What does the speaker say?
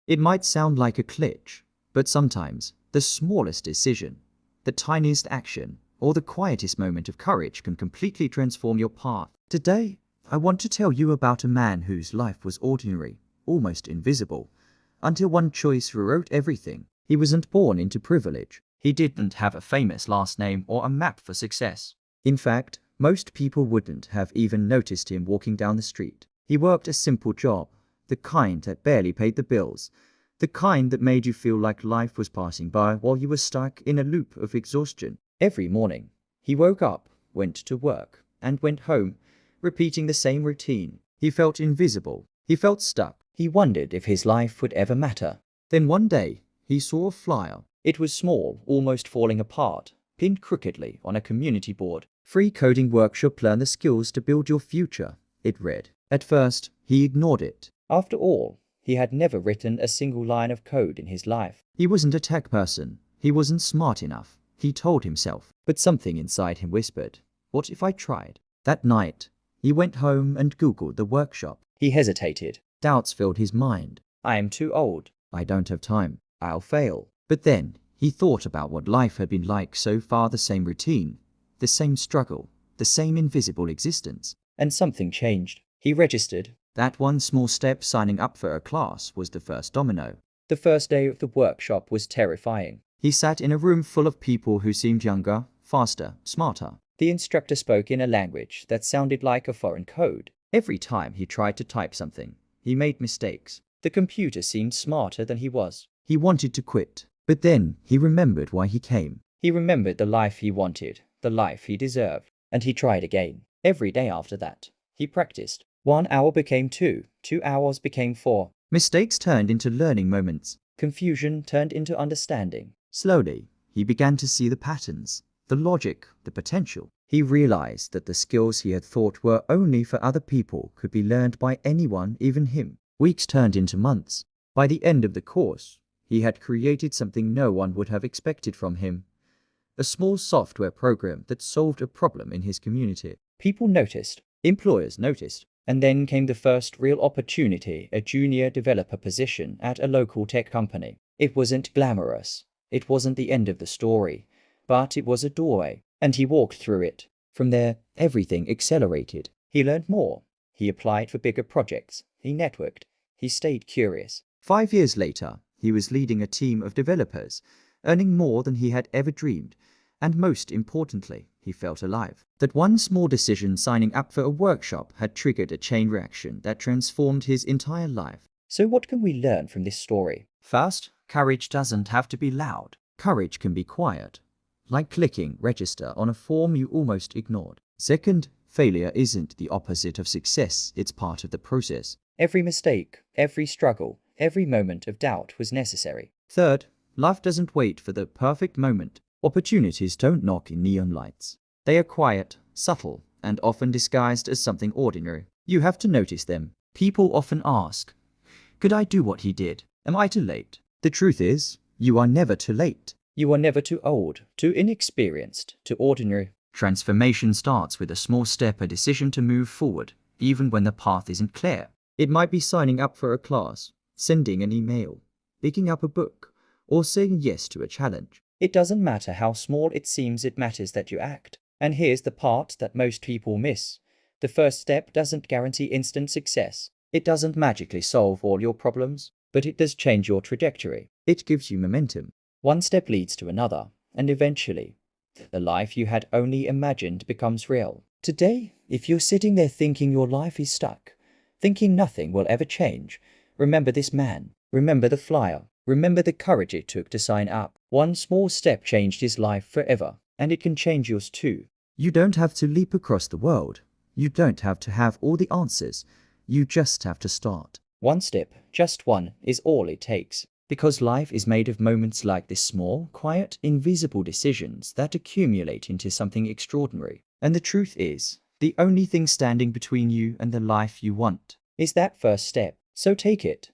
It might sound like a glitch, but sometimes the smallest decision, the tiniest action, or the quietest moment of courage can completely transform your path. Today, I want to tell you about a man whose life was ordinary, almost invisible, until one choice rewrote everything. He wasn't born into privilege. He didn't have a famous last name or a map for success. In fact, most people wouldn't have even noticed him walking down the street. He worked a simple job, the kind that barely paid the bills, the kind that made you feel like life was passing by while you were stuck in a loop of exhaustion. Every morning, he woke up, went to work, and went home, repeating the same routine. He felt invisible. He felt stuck. He wondered if his life would ever matter. Then one day, he saw a flyer. It was small, almost falling apart, pinned crookedly on a community board. "Free coding workshop, learn the skills to build your future," it read. At first, he ignored it. After all, he had never written a single line of code in his life. He wasn't a tech person. He wasn't smart enough, he told himself. But something inside him whispered, "What if I tried?" That night, he went home and Googled the workshop. He hesitated. Doubts filled his mind. "I am too old. I don't have time. I'll fail." But then, he thought about what life had been like so far, the same routine, the same struggle, the same invisible existence. And something changed. He registered. That one small step, signing up for a class, was the first domino. The first day of the workshop was terrifying. He sat in a room full of people who seemed younger, faster, smarter. The instructor spoke in a language that sounded like a foreign code. Every time he tried to type something, he made mistakes. The computer seemed smarter than he was. He wanted to quit. But then he remembered why he came. He remembered the life he wanted, the life he deserved. And he tried again. Every day after that, he practiced. 1 hour became 2, 2 hours became 4. Mistakes turned into learning moments. Confusion turned into understanding. Slowly, he began to see the patterns, the logic, the potential. He realized that the skills he had thought were only for other people could be learned by anyone, even him. Weeks turned into months. By the end of the course, he had created something no one would have expected from him. A small software program that solved a problem in his community. People noticed. Employers noticed. And then came the first real opportunity, a junior developer position at a local tech company. It wasn't glamorous. It wasn't the end of the story. But it was a doorway. And he walked through it. From there, everything accelerated. He learned more. He applied for bigger projects. He networked. He stayed curious. 5 years later, he was leading a team of developers, earning more than he had ever dreamed. And most importantly, he felt alive. That one small decision, signing up for a workshop, had triggered a chain reaction that transformed his entire life. So what can we learn from this story? First, courage doesn't have to be loud. Courage can be quiet, like clicking register on a form you almost ignored. Second, failure isn't the opposite of success, it's part of the process. Every mistake, every struggle, every moment of doubt was necessary. Third, life doesn't wait for the perfect moment. Opportunities don't knock in neon lights. They are quiet, subtle, and often disguised as something ordinary. You have to notice them. People often ask, "Could I do what he did? Am I too late?" The truth is, you are never too late. You are never too old, too inexperienced, too ordinary. Transformation starts with a small step, a decision to move forward, even when the path isn't clear. It might be signing up for a class, sending an email, picking up a book, or saying yes to a challenge. It doesn't matter how small it seems, it matters that you act. And here's the part that most people miss. The first step doesn't guarantee instant success. It doesn't magically solve all your problems, but it does change your trajectory. It gives you momentum. One step leads to another, and eventually, the life you had only imagined becomes real. Today, if you're sitting there thinking your life is stuck, thinking nothing will ever change, remember this man. Remember the flyer. Remember the courage it took to sign up. One small step changed his life forever, and it can change yours too. You don't have to leap across the world. You don't have to have all the answers. You just have to start. One step, just one, is all it takes. Because life is made of moments like this, small, quiet, invisible decisions that accumulate into something extraordinary. And the truth is, the only thing standing between you and the life you want is that first step. So take it.